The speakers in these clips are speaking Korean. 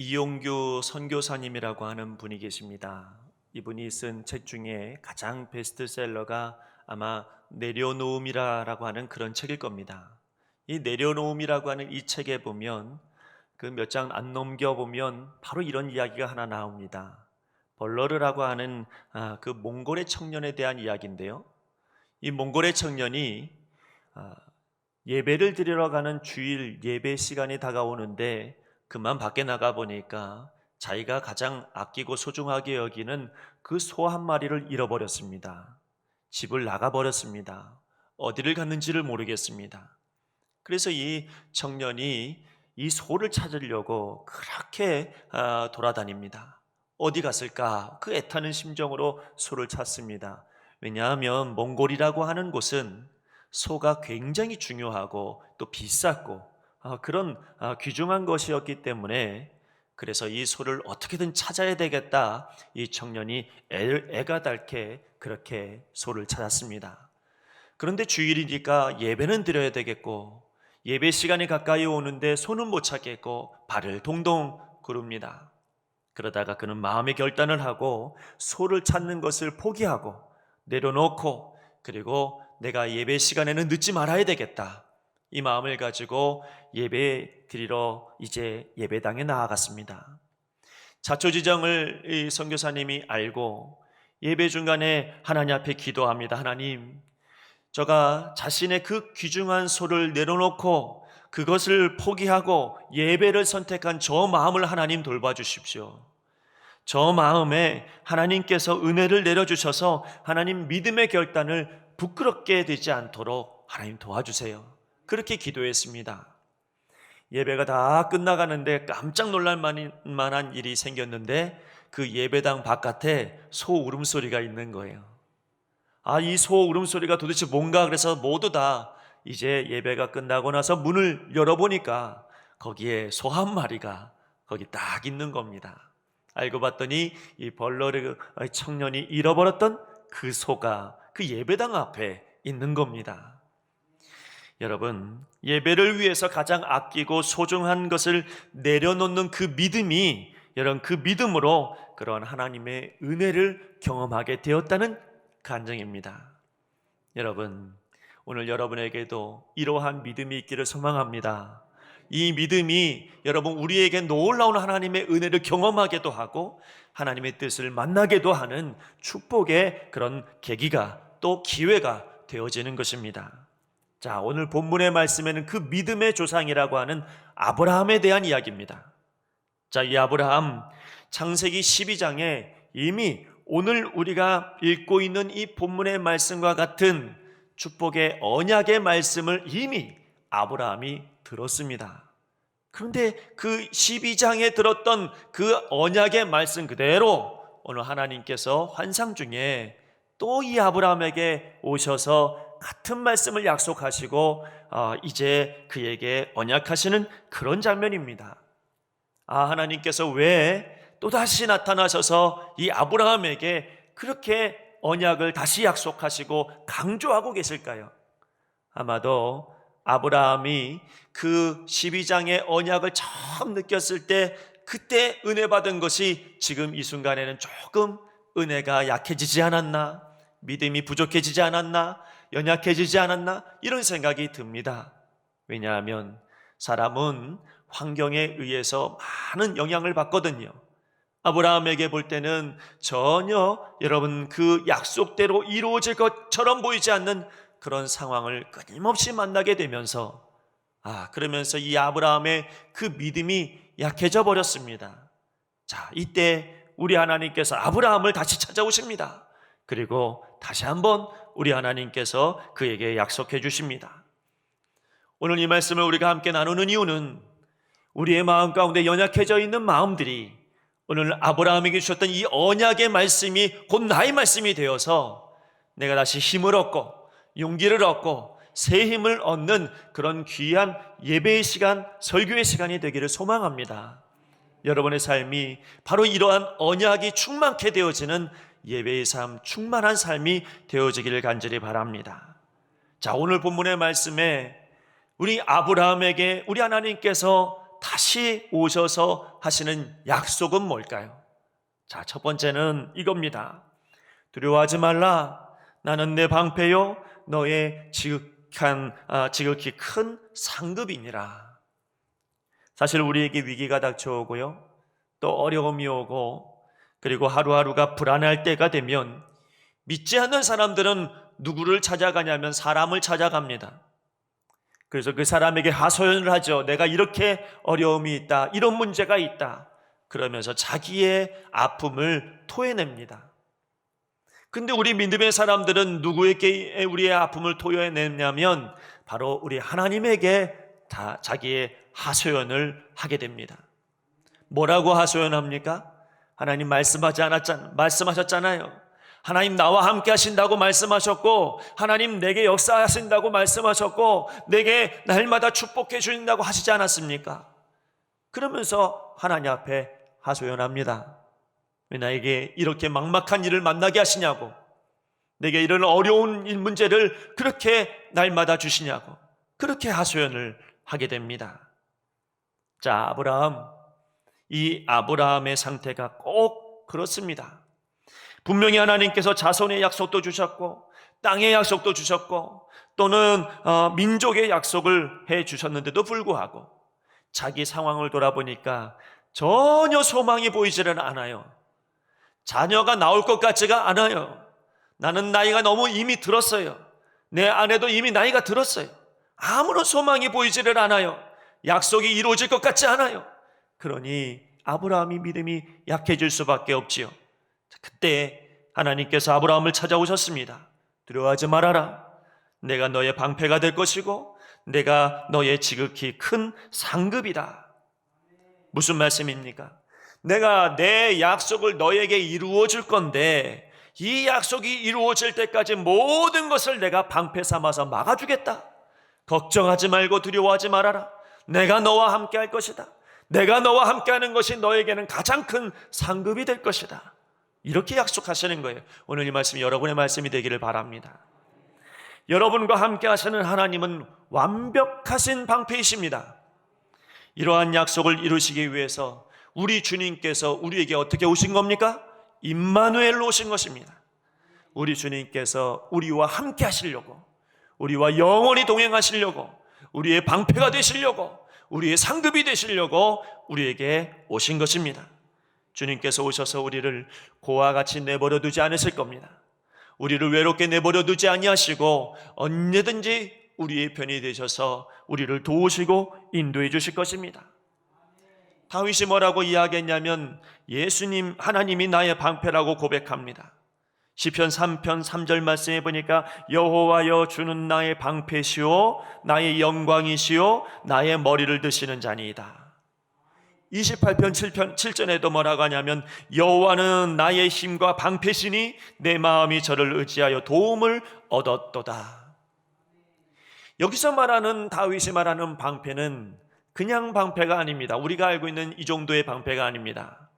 이용규 선교사님이라고 하는 분이 계십니다. 이분이 쓴 책 중에 가장 베스트셀러가 아마 내려놓음이라고 하는 그런 책일 겁니다. 이 내려놓음이라고 하는 이 책에 보면 그 몇 장 안 넘겨보면 바로 이런 이야기가 하나 나옵니다. 벌러르라고 하는 그 몽골의 청년에 대한 이야기인데요. 이 몽골의 청년이 예배를 드리러 가는 주일 예배 시간이 다가오는데 그만 밖에 나가 보니까 자기가 가장 아끼고 소중하게 여기는 그 소 한 마리를 잃어버렸습니다. 집을 나가버렸습니다. 어디를 갔는지를 모르겠습니다. 그래서 이 청년이 이 소를 찾으려고 그렇게 돌아다닙니다. 어디 갔을까? 그 애타는 심정으로 소를 찾습니다. 왜냐하면 몽골이라고 하는 곳은 소가 굉장히 중요하고 또 비쌌고 그런 귀중한 것이었기 때문에 그래서 이 소를 어떻게든 찾아야 되겠다. 이 청년이 애가 닳게 그렇게 소를 찾았습니다. 그런데 주일이니까 예배는 드려야 되겠고 예배 시간이 가까이 오는데 소는 못 찾겠고 발을 동동 구릅니다. 그러다가 그는 마음의 결단을 하고 소를 찾는 것을 포기하고 내려놓고 그리고 내가 예배 시간에는 늦지 말아야 되겠다. 이 마음을 가지고 예배 드리러 이제 예배당에 나아갔습니다. 자초지정을 이 선교사님이 알고 예배 중간에 하나님 앞에 기도합니다. 하나님, 저가 자신의 그 귀중한 소를 내려놓고 그것을 포기하고 예배를 선택한 저 마음을 하나님 돌봐주십시오. 저 마음에 하나님께서 은혜를 내려주셔서 하나님 믿음의 결단을 부끄럽게 되지 않도록 하나님 도와주세요. 그렇게 기도했습니다. 예배가 다 끝나가는데 깜짝 놀랄 만한 일이 생겼는데 그 예배당 바깥에 소 울음소리가 있는 거예요. 이 소 울음소리가 도대체 뭔가 그래서 모두 다 이제 예배가 끝나고 나서 문을 열어보니까 거기에 소 한 마리가 거기 딱 있는 겁니다. 알고 봤더니 이 벌러르 청년이 잃어버렸던 그 소가 그 예배당 앞에 있는 겁니다. 여러분, 예배를 위해서 가장 아끼고 소중한 것을 내려놓는 그 믿음이 여러분 그 믿음으로 그런 하나님의 은혜를 경험하게 되었다는 간증입니다. 여러분, 오늘 여러분에게도 이러한 믿음이 있기를 소망합니다. 이 믿음이 여러분 우리에게 놀라운 하나님의 은혜를 경험하게도 하고 하나님의 뜻을 만나게도 하는 축복의 그런 계기가 또 기회가 되어지는 것입니다. 자, 오늘 본문의 말씀에는 그 믿음의 조상이라고 하는 아브라함에 대한 이야기입니다. 자, 이 아브라함 창세기 12장에 이미 오늘 우리가 읽고 있는 이 본문의 말씀과 같은 축복의 언약의 말씀을 이미 아브라함이 들었습니다. 그런데 그 12장에 들었던 그 언약의 말씀 그대로 오늘 하나님께서 환상 중에 또 이 아브라함에게 오셔서 같은 말씀을 약속하시고 이제 그에게 언약하시는 그런 장면입니다. 하나님께서 왜 또다시 나타나셔서 이 아브라함에게 그렇게 언약을 다시 약속하시고 강조하고 계실까요? 아마도 아브라함이 그 12장의 언약을 처음 느꼈을 때 그때 은혜 받은 것이 지금 이 순간에는 조금 은혜가 약해지지 않았나? 믿음이 부족해지지 않았나? 연약해지지 않았나? 이런 생각이 듭니다. 왜냐하면 사람은 환경에 의해서 많은 영향을 받거든요. 아브라함에게 볼 때는 전혀 여러분 그 약속대로 이루어질 것처럼 보이지 않는 그런 상황을 끊임없이 만나게 되면서 그러면서 이 아브라함의 그 믿음이 약해져 버렸습니다. 자, 이때 우리 하나님께서 아브라함을 다시 찾아오십니다. 그리고 다시 한번 우리 하나님께서 그에게 약속해 주십니다. 오늘 이 말씀을 우리가 함께 나누는 이유는 우리의 마음 가운데 연약해져 있는 마음들이 오늘 아브라함에게 주셨던 이 언약의 말씀이 곧 나의 말씀이 되어서 내가 다시 힘을 얻고 용기를 얻고 새 힘을 얻는 그런 귀한 예배의 시간, 설교의 시간이 되기를 소망합니다. 여러분의 삶이 바로 이러한 언약이 충만케 되어지는 예배의 삶, 충만한 삶이 되어지기를 간절히 바랍니다. 자, 오늘 본문의 말씀에 우리 아브라함에게 우리 하나님께서 다시 오셔서 하시는 약속은 뭘까요? 자, 첫 번째는 이겁니다. 두려워하지 말라. 나는 내 방패요 너의 지극히 큰 상급이니라. 사실 우리에게 위기가 닥쳐오고요, 또 어려움이 오고, 그리고 하루하루가 불안할 때가 되면 믿지 않는 사람들은 누구를 찾아가냐면 사람을 찾아갑니다. 그래서 그 사람에게 하소연을 하죠. 내가 이렇게 어려움이 있다, 이런 문제가 있다, 그러면서 자기의 아픔을 토해냅니다. 근데 우리 믿음의 사람들은 누구에게 우리의 아픔을 토해내냐면 바로 우리 하나님에게 다 자기의 하소연을 하게 됩니다. 뭐라고 하소연합니까? 하나님 말씀하셨잖아요. 하나님 나와 함께 하신다고 말씀하셨고, 하나님 내게 역사하신다고 말씀하셨고, 내게 날마다 축복해 주신다고 하시지 않았습니까? 그러면서 하나님 앞에 하소연합니다. 왜 나에게 이렇게 막막한 일을 만나게 하시냐고, 내게 이런 어려운 문제를 그렇게 날마다 주시냐고, 그렇게 하소연을 하게 됩니다. 자, 이 아브라함의 상태가 꼭 그렇습니다. 분명히 하나님께서 자손의 약속도 주셨고, 땅의 약속도 주셨고, 또는 민족의 약속을 해 주셨는데도 불구하고 자기 상황을 돌아보니까 전혀 소망이 보이지는 않아요. 자녀가 나올 것 같지가 않아요. 나는 나이가 너무 이미 들었어요. 내 아내도 이미 나이가 들었어요. 아무런 소망이 보이지를 않아요. 약속이 이루어질 것 같지 않아요. 그러니 아브라함이 믿음이 약해질 수밖에 없지요. 그때 하나님께서 아브라함을 찾아오셨습니다. 두려워하지 말아라. 내가 너의 방패가 될 것이고 내가 너의 지극히 큰 상급이다. 무슨 말씀입니까? 내가 내 약속을 너에게 이루어 줄 건데, 이 약속이 이루어질 때까지 모든 것을 내가 방패 삼아서 막아주겠다. 걱정하지 말고 두려워하지 말아라. 내가 너와 함께 할 것이다. 내가 너와 함께 하는 것이 너에게는 가장 큰 상급이 될 것이다. 이렇게 약속하시는 거예요. 오늘 이 말씀이 여러분의 말씀이 되기를 바랍니다. 여러분과 함께 하시는 하나님은 완벽하신 방패이십니다. 이러한 약속을 이루시기 위해서 우리 주님께서 우리에게 어떻게 오신 겁니까? 임마누엘로 오신 것입니다. 우리 주님께서 우리와 함께 하시려고, 우리와 영원히 동행하시려고, 우리의 방패가 되시려고, 우리의 상급이 되시려고 우리에게 오신 것입니다. 주님께서 오셔서 우리를 고와 같이 내버려 두지 않으실 겁니다. 우리를 외롭게 내버려 두지 아니하시고 언제든지 우리의 편이 되셔서 우리를 도우시고 인도해 주실 것입니다. 다윗이 뭐라고 이야기했냐면 예수님, 하나님이 나의 방패라고 고백합니다. 시편 3편 3절 말씀해 보니까 여호와여 주는 나의 방패시오 나의 영광이시오 나의 머리를 드시는 자니이다. 28편 7절에도 뭐라고 하냐면 여호와는 나의 힘과 방패시니 내 마음이 저를 의지하여 도움을 얻었도다. 여기서 말하는, 다윗이 말하는 방패는 그냥 방패가 아닙니다. 우리가 알고 있는 이 정도의 방패가 아닙니다.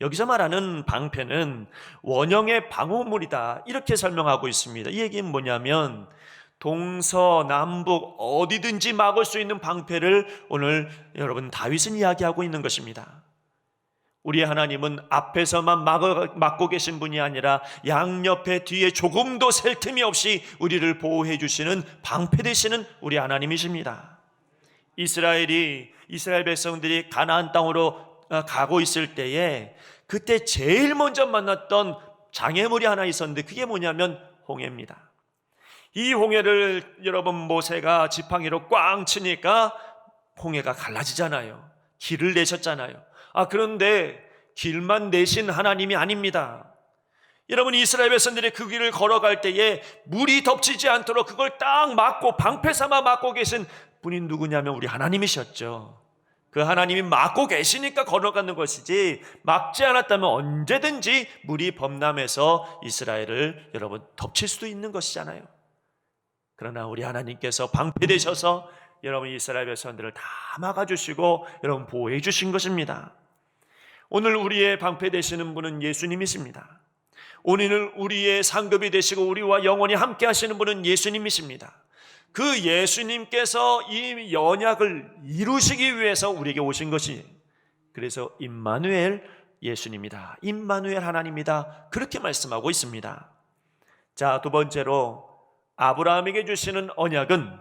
여기서 말하는 방패는 원형의 방어물이다, 이렇게 설명하고 있습니다. 이 얘기는 뭐냐면 동서남북 어디든지 막을 수 있는 방패를 오늘 여러분 다윗은 이야기하고 있는 것입니다. 우리 하나님은 앞에서만 막고 계신 분이 아니라 양옆에 뒤에 조금도 셀 틈이 없이 우리를 보호해 주시는 방패 되시는 우리 하나님이십니다. 이스라엘 백성들이 가나안 땅으로 가고 있을 때에 그때 제일 먼저 만났던 장애물이 하나 있었는데 그게 뭐냐면 홍해입니다. 이 홍해를 여러분 모세가 지팡이로 꽝 치니까 홍해가 갈라지잖아요. 길을 내셨잖아요. 그런데 길만 내신 하나님이 아닙니다. 여러분, 이스라엘 백성들이 그 길을 걸어갈 때에 물이 덮치지 않도록 그걸 딱 막고 방패 삼아 막고 계신 분이 누구냐면 우리 하나님이셨죠. 그 하나님이 막고 계시니까 걸어가는 것이지, 막지 않았다면 언제든지 물이 범람해서 이스라엘을 여러분 덮칠 수도 있는 것이잖아요. 그러나 우리 하나님께서 방패 되셔서 여러분 이스라엘 백성들을 다 막아주시고 여러분 보호해 주신 것입니다. 오늘 우리의 방패 되시는 분은 예수님이십니다. 오늘 우리의 상급이 되시고 우리와 영원히 함께 하시는 분은 예수님이십니다. 그 예수님께서 이 언약을 이루시기 위해서 우리에게 오신 것이, 그래서 임마누엘 예수님이다, 임마누엘 하나님이다, 그렇게 말씀하고 있습니다. 자, 두 번째로 아브라함에게 주시는 언약은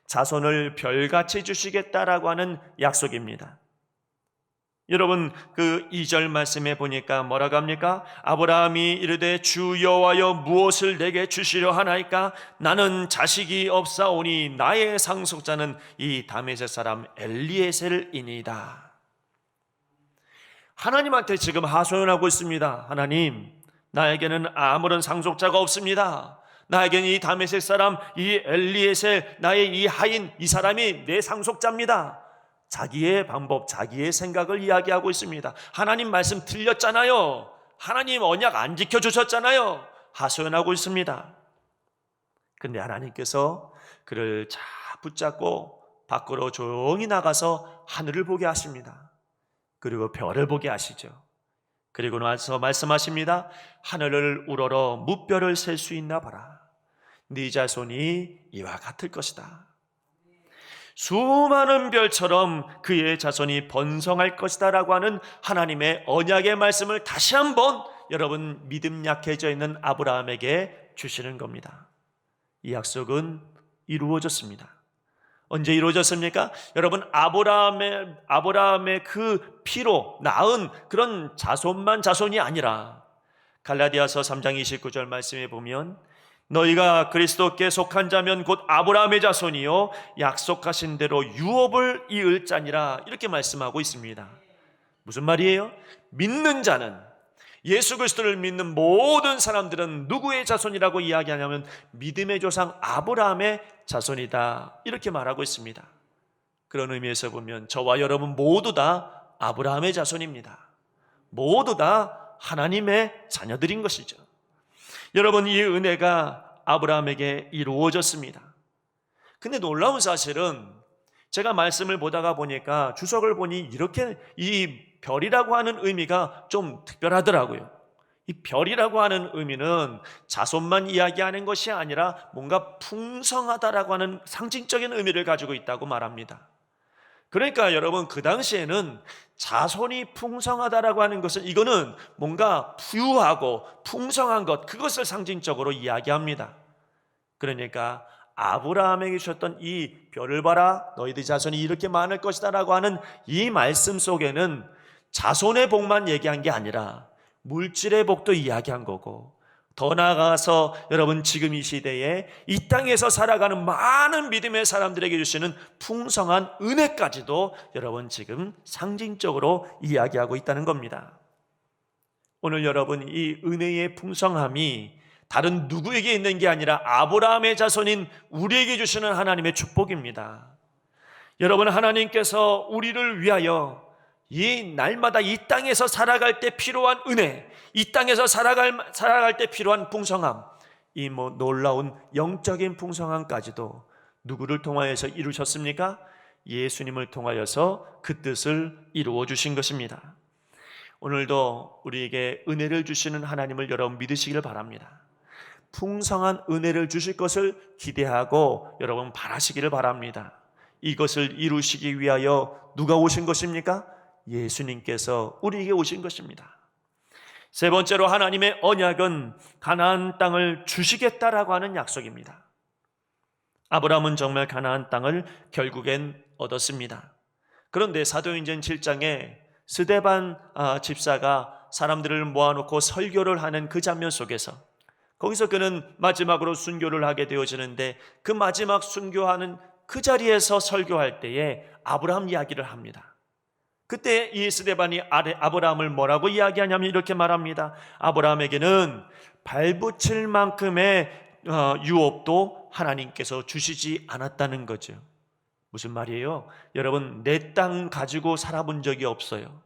자손을 별같이 주시겠다라고 하는 약속입니다. 여러분, 그 2절 말씀에 보니까 뭐라고 합니까? 아브라함이 이르되 주 여호와여 무엇을 내게 주시려 하나이까? 나는 자식이 없사오니 나의 상속자는 이 다메섹 사람 엘리에셀이니이다. 하나님한테 지금 하소연하고 있습니다. 하나님, 나에게는 아무런 상속자가 없습니다. 나에게는 이 다메섹 사람 이 엘리에셀, 나의 이 하인, 이 사람이 내 상속자입니다. 자기의 방법, 자기의 생각을 이야기하고 있습니다. 하나님 말씀 틀렸잖아요. 하나님 언약 안 지켜주셨잖아요. 하소연하고 있습니다. 근데 하나님께서 그를 잘 붙잡고 밖으로 조용히 나가서 하늘을 보게 하십니다. 그리고 별을 보게 하시죠. 그리고 나서 말씀하십니다. 하늘을 우러러 무별을 셀 수 있나 봐라. 네 자손이 이와 같을 것이다. 수많은 별처럼 그의 자손이 번성할 것이다 라고 하는 하나님의 언약의 말씀을 다시 한번 여러분 믿음 약해져 있는 아브라함에게 주시는 겁니다. 이 약속은 이루어졌습니다. 언제 이루어졌습니까? 여러분, 아브라함의 그 피로 낳은 그런 자손만 자손이 아니라 갈라디아서 3장 29절 말씀에 보면 너희가 그리스도께 속한 자면 곧 아브라함의 자손이요 약속하신 대로 유업을 이을 자니라, 이렇게 말씀하고 있습니다. 무슨 말이에요? 믿는 자는, 예수 그리스도를 믿는 모든 사람들은 누구의 자손이라고 이야기하냐면 믿음의 조상 아브라함의 자손이다, 이렇게 말하고 있습니다. 그런 의미에서 보면 저와 여러분 모두 다 아브라함의 자손입니다. 모두 다 하나님의 자녀들인 것이죠. 여러분, 이 은혜가 아브라함에게 이루어졌습니다. 근데 놀라운 사실은 제가 말씀을 보다가 보니까 주석을 보니 이렇게 이 별이라고 하는 의미가 좀 특별하더라고요. 이 별이라고 하는 의미는 자손만 이야기하는 것이 아니라 뭔가 풍성하다라고 하는 상징적인 의미를 가지고 있다고 말합니다. 그러니까 여러분, 그 당시에는 자손이 풍성하다라고 하는 것은 이거는 뭔가 부유하고 풍성한 것, 그것을 상징적으로 이야기합니다. 그러니까 아브라함에게 주셨던 이 별을 봐라, 너희들 자손이 이렇게 많을 것이다 라고 하는 이 말씀 속에는 자손의 복만 얘기한 게 아니라 물질의 복도 이야기한 거고, 더 나아가서 여러분 지금 이 시대에 이 땅에서 살아가는 많은 믿음의 사람들에게 주시는 풍성한 은혜까지도 여러분 지금 상징적으로 이야기하고 있다는 겁니다. 오늘 여러분, 이 은혜의 풍성함이 다른 누구에게 있는 게 아니라 아브라함의 자손인 우리에게 주시는 하나님의 축복입니다. 여러분, 하나님께서 우리를 위하여 이 날마다 이 땅에서 살아갈 때 필요한 은혜, 이 땅에서 살아갈 때 필요한 풍성함, 이 놀라운 영적인 풍성함까지도 누구를 통하여서 이루셨습니까? 예수님을 통하여서 그 뜻을 이루어 주신 것입니다. 오늘도 우리에게 은혜를 주시는 하나님을 여러분 믿으시길 바랍니다. 풍성한 은혜를 주실 것을 기대하고 여러분 바라시기를 바랍니다. 이것을 이루시기 위하여 누가 오신 것입니까? 예수님께서 우리에게 오신 것입니다. 세 번째로 하나님의 언약은 가나안 땅을 주시겠다라고 하는 약속입니다. 아브라함은 정말 가나안 땅을 결국엔 얻었습니다. 그런데 사도행전 7장에 스데반 집사가 사람들을 모아놓고 설교를 하는 그 장면 속에서, 거기서 그는 마지막으로 순교를 하게 되어지는데 그 마지막 순교하는 그 자리에서 설교할 때에 아브라함 이야기를 합니다. 그때 이 스데반이 아브라함을 뭐라고 이야기하냐면 이렇게 말합니다. 아브라함에게는 발붙일 만큼의 유업도 하나님께서 주시지 않았다는 거죠. 무슨 말이에요? 여러분, 내 땅 가지고 살아본 적이 없어요.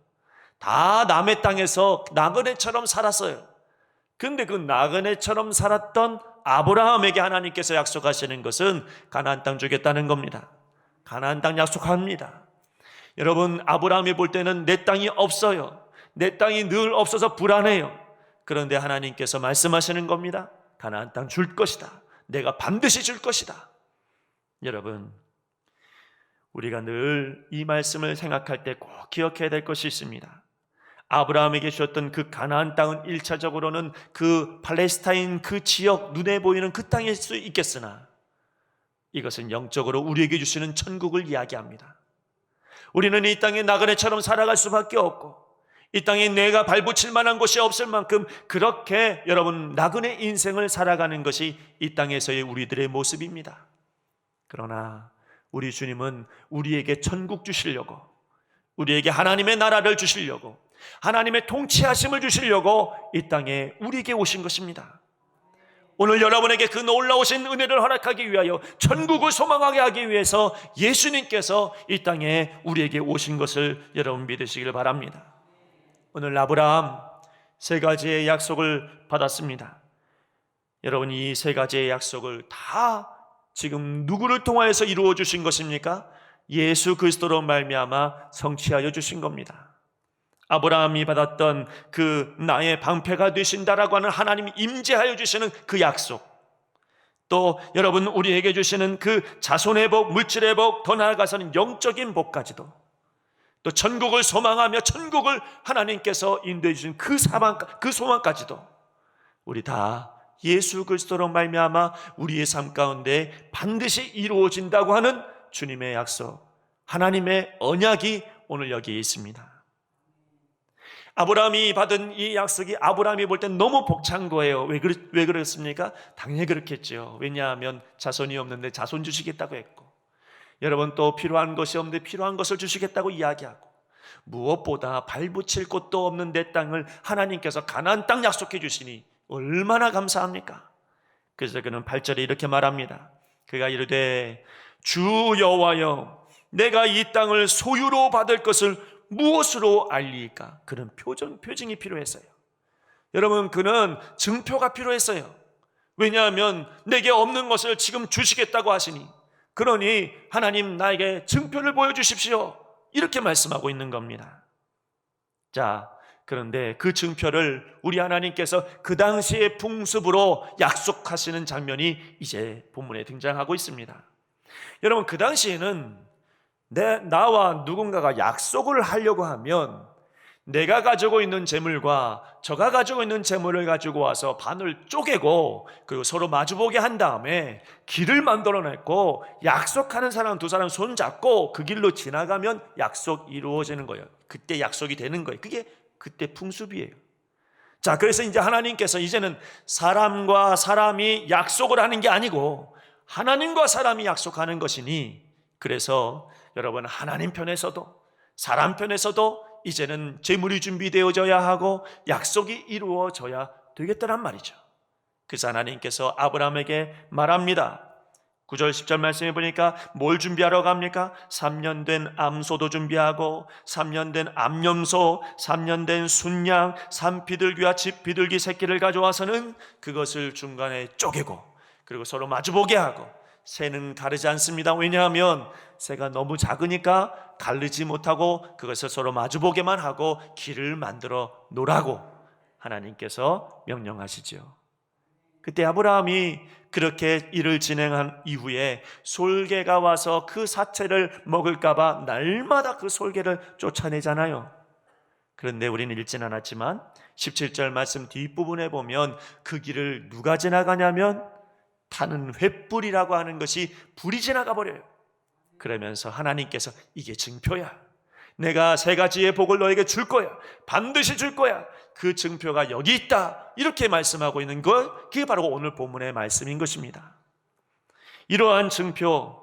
다 남의 땅에서 나그네처럼 살았어요. 근데 그 나그네처럼 살았던 아브라함에게 하나님께서 약속하시는 것은 가나안 땅 주겠다는 겁니다. 가나안 땅 약속합니다. 여러분, 아브라함이 볼 때는 내 땅이 없어요. 내 땅이 늘 없어서 불안해요. 그런데 하나님께서 말씀하시는 겁니다. 가나안 땅 줄 것이다. 내가 반드시 줄 것이다. 여러분, 우리가 늘 이 말씀을 생각할 때 꼭 기억해야 될 것이 있습니다. 아브라함에게 주셨던 그 가나안 땅은 1차적으로는 그 팔레스타인 그 지역, 눈에 보이는 그 땅일 수 있겠으나 이것은 영적으로 우리에게 주시는 천국을 이야기합니다. 우리는 이 땅에 나그네처럼 살아갈 수밖에 없고, 이 땅에 내가 발붙일 만한 곳이 없을 만큼 그렇게 여러분 나그네 인생을 살아가는 것이 이 땅에서의 우리들의 모습입니다. 그러나 우리 주님은 우리에게 천국 주시려고, 우리에게 하나님의 나라를 주시려고, 하나님의 통치하심을 주시려고 이 땅에 우리에게 오신 것입니다. 오늘 여러분에게 그 놀라우신 은혜를 허락하기 위하여, 천국을 소망하게 하기 위해서 예수님께서 이 땅에 우리에게 오신 것을 여러분 믿으시길 바랍니다. 오늘 아브라함 3가지의 약속을 받았습니다. 여러분, 이 3가지의 약속을 다 지금 누구를 통하여서 이루어 주신 것입니까? 예수 그리스도로 말미암아 성취하여 주신 겁니다. 아브라함이 받았던 그 나의 방패가 되신다라고 하는 하나님이 임재하여 주시는 그 약속, 또 여러분 우리에게 주시는 그 자손의 복, 물질의 복, 더 나아가서는 영적인 복까지도, 또 천국을 소망하며 천국을 하나님께서 인도해 주신 그 소망까지도 우리 다 예수 그리스도로 말미암아 우리의 삶 가운데 반드시 이루어진다고 하는 주님의 약속, 하나님의 언약이 오늘 여기에 있습니다. 아브라함이 받은 이 약속이 아브라함이 볼 땐 너무 벅찬 거예요. 왜 그랬습니까? 당연히 그렇겠죠. 왜냐하면 자손이 없는데 자손 주시겠다고 했고, 여러분 또 필요한 것이 없는데 필요한 것을 주시겠다고 이야기하고, 무엇보다 발붙일 곳도 없는 내 땅을 하나님께서 가나안 땅 약속해 주시니 얼마나 감사합니까? 그래서 그는 8절에 이렇게 말합니다. 그가 이르되 주 여호와여, 내가 이 땅을 소유로 받을 것을 무엇으로 알리까? 그는 표징이 필요했어요. 여러분, 그는 증표가 필요했어요. 왜냐하면 내게 없는 것을 지금 주시겠다고 하시니, 그러니 하나님 나에게 증표를 보여주십시오, 이렇게 말씀하고 있는 겁니다. 자, 그런데 그 증표를 우리 하나님께서 그 당시의 풍습으로 약속하시는 장면이 이제 본문에 등장하고 있습니다. 여러분, 그 당시에는 나와 누군가가 약속을 하려고 하면 내가 가지고 있는 재물과 저가 가지고 있는 재물을 가지고 와서 반을 쪼개고, 그리고 서로 마주보게 한 다음에 길을 만들어냈고, 약속하는 사람 2사람 손잡고 그 길로 지나가면 약속 이루어지는 거예요. 그때 약속이 되는 거예요. 그게 그때 풍습이에요. 자, 그래서 이제 하나님께서 이제는 사람과 사람이 약속을 하는 게 아니고 하나님과 사람이 약속하는 것이니, 그래서 여러분 하나님 편에서도 사람 편에서도 이제는 재물이 준비되어져야 하고 약속이 이루어져야 되겠다란 말이죠. 그래서 하나님께서 아브라함에게 말합니다. 9절 10절 말씀해 보니까 뭘 준비하러 갑니까? 3년 된 암소도 준비하고, 3년 된 암염소, 3년 된 순양, 산비둘기와 집비둘기 새끼를 가져와서는 그것을 중간에 쪼개고, 그리고 서로 마주보게 하고, 새는 가르지 않습니다. 왜냐하면 새가 너무 작으니까 가르지 못하고 그것을 서로 마주보게만 하고 길을 만들어 놓으라고 하나님께서 명령하시죠. 그때 아브라함이 그렇게 일을 진행한 이후에 솔개가 와서 그 사체를 먹을까봐 날마다 그 솔개를 쫓아내잖아요. 그런데 우리는 읽진 않았지만 17절 말씀 뒷부분에 보면 그 길을 누가 지나가냐면 타는 횃불이라고 하는 것이 불이 지나가 버려요. 그러면서 하나님께서 이게 증표야, 내가 3가지의 복을 너에게 줄 거야, 반드시 줄 거야, 그 증표가 여기 있다, 이렇게 말씀하고 있는 것, 그게 바로 오늘 본문의 말씀인 것입니다. 이러한 증표,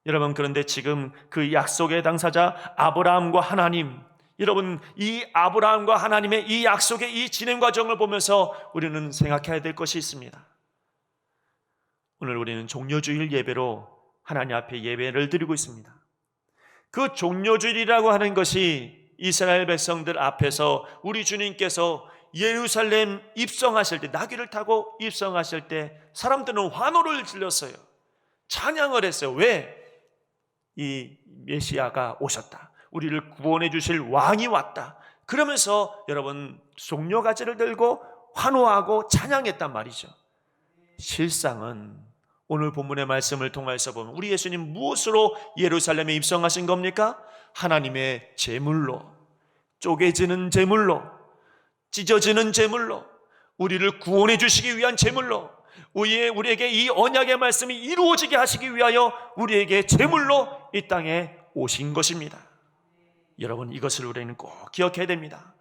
여러분, 그런데 지금 그 약속의 당사자 아브라함과 하나님, 여러분 이 아브라함과 하나님의 이 약속의 이 진행 과정을 보면서 우리는 생각해야 될 것이 있습니다. 오늘 우리는 종려주일 예배로 하나님 앞에 예배를 드리고 있습니다. 그 종려주일이라고 하는 것이 이스라엘 백성들 앞에서 우리 주님께서 예루살렘 입성하실 때, 나귀를 타고 입성하실 때 사람들은 환호를 질렀어요. 찬양을 했어요. 왜? 이 메시아가 오셨다, 우리를 구원해 주실 왕이 왔다, 그러면서 여러분 종려가지를 들고 환호하고 찬양했단 말이죠. 실상은 오늘 본문의 말씀을 통해서 보면 우리 예수님 무엇으로 예루살렘에 입성하신 겁니까? 하나님의 제물로, 쪼개지는 제물로, 찢어지는 제물로, 우리를 구원해 주시기 위한 제물로, 우리에게 이 언약의 말씀이 이루어지게 하시기 위하여 우리에게 제물로 이 땅에 오신 것입니다. 여러분, 이것을 우리는 꼭 기억해야 됩니다.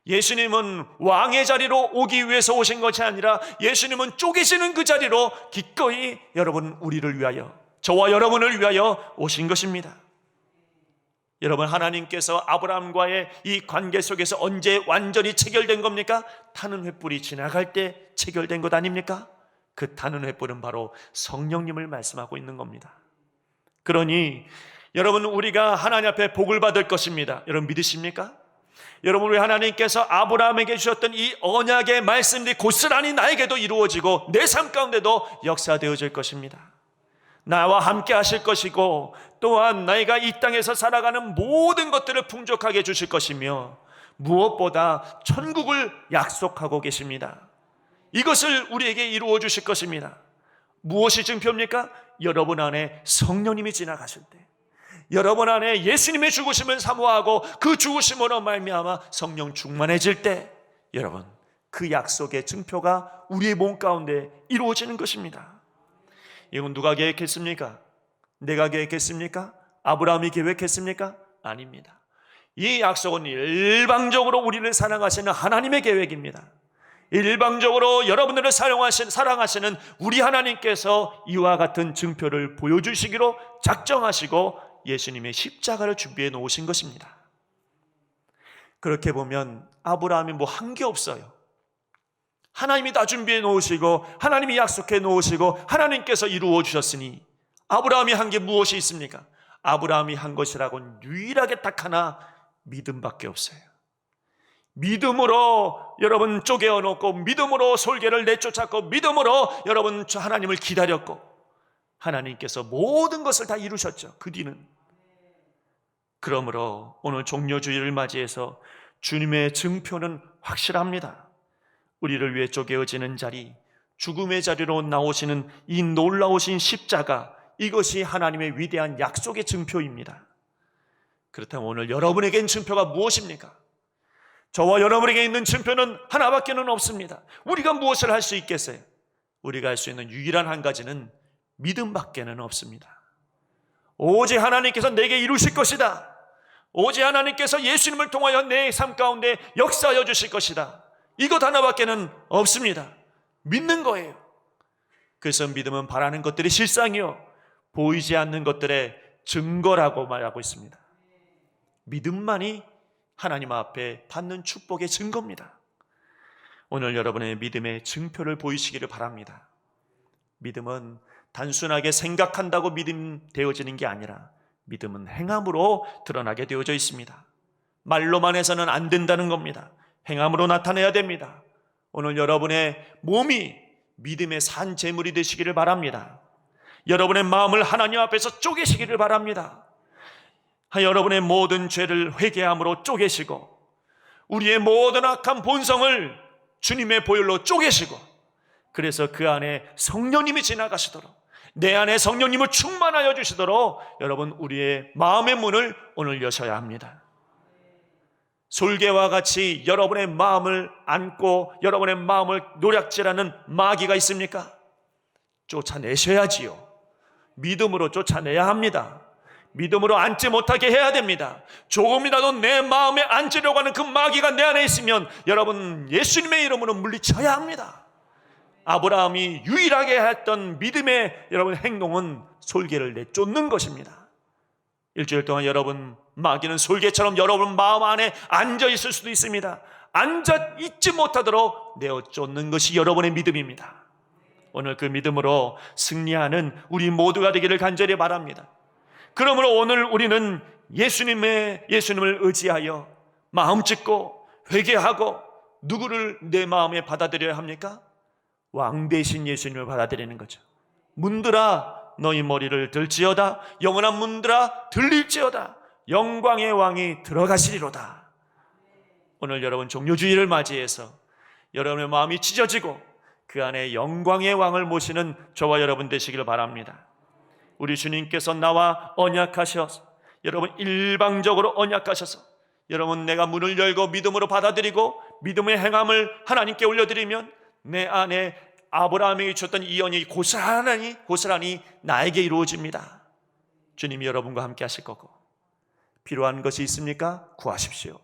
예수님은 왕의 자리로 오기 위해서 오신 것이 아니라 예수님은 쪼개지는 그 자리로 기꺼이 여러분, 우리를 위하여, 저와 여러분을 위하여 오신 것입니다. 여러분, 하나님께서 아브라함과의 이 관계 속에서 언제 완전히 체결된 겁니까? 타는 횃불이 지나갈 때 체결된 것 아닙니까? 그 타는 횃불은 바로 성령님을 말씀하고 있는 겁니다. 그러니 여러분, 우리가 하나님 앞에 복을 받을 것입니다. 여러분, 믿으십니까? 여러분, 우리 하나님께서 아브라함에게 주셨던 이 언약의 말씀들이 고스란히 나에게도 이루어지고 내 삶 가운데도 역사되어질 것입니다. 나와 함께 하실 것이고, 또한 내가 이 땅에서 살아가는 모든 것들을 풍족하게 주실 것이며, 무엇보다 천국을 약속하고 계십니다. 이것을 우리에게 이루어 주실 것입니다. 무엇이 증표입니까? 여러분 안에 성령님이 지나가실 때, 여러분 안에 예수님의 죽으심을 사모하고 그 죽으심으로 말미암아 성령 충만해질 때, 여러분, 그 약속의 증표가 우리의 몸 가운데 이루어지는 것입니다. 이건 누가 계획했습니까? 내가 계획했습니까? 아브라함이 계획했습니까? 아닙니다. 이 약속은 일방적으로 우리를 사랑하시는 하나님의 계획입니다. 일방적으로 여러분들을 사랑하시는 우리 하나님께서 이와 같은 증표를 보여주시기로 작정하시고 예수님의 십자가를 준비해 놓으신 것입니다. 그렇게 보면 아브라함이 뭐 한 게 없어요. 하나님이 다 준비해 놓으시고 하나님이 약속해 놓으시고 하나님께서 이루어 주셨으니 아브라함이 한 게 무엇이 있습니까? 아브라함이 한 것이라고는 유일하게 딱 하나, 믿음밖에 없어요. 믿음으로 여러분 쪼개어 놓고, 믿음으로 솔개를 내쫓았고, 믿음으로 여러분 하나님을 기다렸고, 하나님께서 모든 것을 다 이루셨죠. 그 뒤는. 그러므로 오늘 종료주일을 맞이해서 주님의 증표는 확실합니다. 우리를 위해 쪼개어지는 자리, 죽음의 자리로 나오시는 이 놀라우신 십자가, 이것이 하나님의 위대한 약속의 증표입니다. 그렇다면 오늘 여러분에겐 증표가 무엇입니까? 저와 여러분에게 있는 증표는 하나밖에는 없습니다. 우리가 무엇을 할 수 있겠어요? 우리가 할 수 있는 유일한 한 가지는 믿음밖에는 없습니다. 오직 하나님께서 내게 이루실 것이다. 오직 하나님께서 예수님을 통하여 내 삶 가운데 역사하여 주실 것이다. 이것 하나밖에는 없습니다. 믿는 거예요. 그래서 믿음은 바라는 것들이 실상이요, 보이지 않는 것들의 증거라고 말하고 있습니다. 믿음만이 하나님 앞에 받는 축복의 증거입니다. 오늘 여러분의 믿음의 증표를 보이시기를 바랍니다. 믿음은 단순하게 생각한다고 믿음 되어지는 게 아니라 믿음은 행함으로 드러나게 되어져 있습니다. 말로만 해서는 안 된다는 겁니다. 행함으로 나타내야 됩니다. 오늘 여러분의 몸이 믿음의 산 제물이 되시기를 바랍니다. 여러분의 마음을 하나님 앞에서 쪼개시기를 바랍니다. 여러분의 모든 죄를 회개함으로 쪼개시고, 우리의 모든 악한 본성을 주님의 보혈로 쪼개시고, 그래서 그 안에 성령님이 지나가시도록, 내 안에 성령님을 충만하여 주시도록 여러분, 우리의 마음의 문을 오늘 여셔야 합니다. 솔개와 같이 여러분의 마음을 안고 여러분의 마음을 노략질하는 마귀가 있습니까? 쫓아내셔야지요. 믿음으로 쫓아내야 합니다. 믿음으로 앉지 못하게 해야 됩니다. 조금이라도 내 마음에 앉으려고 하는 그 마귀가 내 안에 있으면 여러분, 예수님의 이름으로 물리쳐야 합니다. 아브라함이 유일하게 했던 믿음의 여러분 행동은 솔개를 내쫓는 것입니다. 일주일 동안 여러분, 마귀는 솔개처럼 여러분 마음 안에 앉아 있을 수도 있습니다. 앉아 있지 못하도록 내어 쫓는 것이 여러분의 믿음입니다. 오늘 그 믿음으로 승리하는 우리 모두가 되기를 간절히 바랍니다. 그러므로 오늘 우리는 예수님을 의지하여 마음 찢고 회개하고, 누구를 내 마음에 받아들여야 합니까? 왕 대신 예수님을 받아들이는 거죠. 문들아 너희 머리를 들지어다. 영원한 문들아 들릴지어다. 영광의 왕이 들어가시리로다. 오늘 여러분 종료주의를 맞이해서 여러분의 마음이 찢어지고 그 안에 영광의 왕을 모시는 저와 여러분 되시길 바랍니다. 우리 주님께서 나와 언약하셔서, 여러분 일방적으로 언약하셔서, 여러분 내가 문을 열고 믿음으로 받아들이고 믿음의 행함을 하나님께 올려드리면 내 안에 아브라함에게 주셨던 이 언약이 고스란히 나에게 이루어집니다. 주님이 여러분과 함께 하실 거고, 필요한 것이 있습니까? 구하십시오.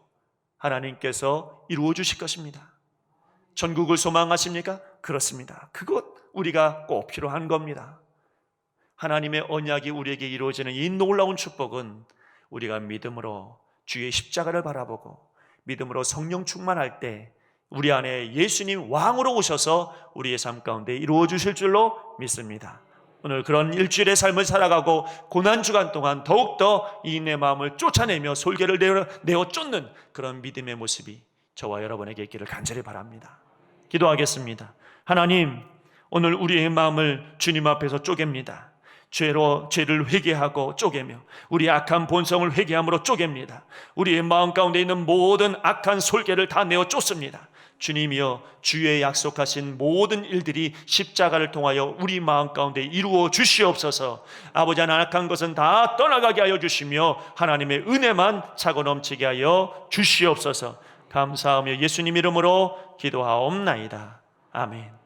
하나님께서 이루어 주실 것입니다. 천국을 소망하십니까? 그렇습니다. 그것 우리가 꼭 필요한 겁니다. 하나님의 언약이 우리에게 이루어지는 이 놀라운 축복은 우리가 믿음으로 주의 십자가를 바라보고 믿음으로 성령 충만할 때 우리 안에 예수님 왕으로 오셔서 우리의 삶 가운데 이루어 주실 줄로 믿습니다. 오늘 그런 일주일의 삶을 살아가고 고난주간 동안 더욱더 이 내 마음을 쫓아내며 솔개를 내어 쫓는 그런 믿음의 모습이 저와 여러분에게 있기를 간절히 바랍니다. 기도하겠습니다. 하나님, 오늘 우리의 마음을 주님 앞에서 쪼갭니다. 죄를 회개하고 쪼개며 우리의 악한 본성을 회개함으로 쪼갭니다. 우리의 마음 가운데 있는 모든 악한 솔개를 다 내어 쫓습니다. 주님이여, 주의 약속하신 모든 일들이 십자가를 통하여 우리 마음 가운데 이루어 주시옵소서. 아버지 하나님, 악한 것은 다 떠나가게 하여 주시며 하나님의 은혜만 차고 넘치게 하여 주시옵소서. 감사하며 예수님 이름으로 기도하옵나이다. 아멘.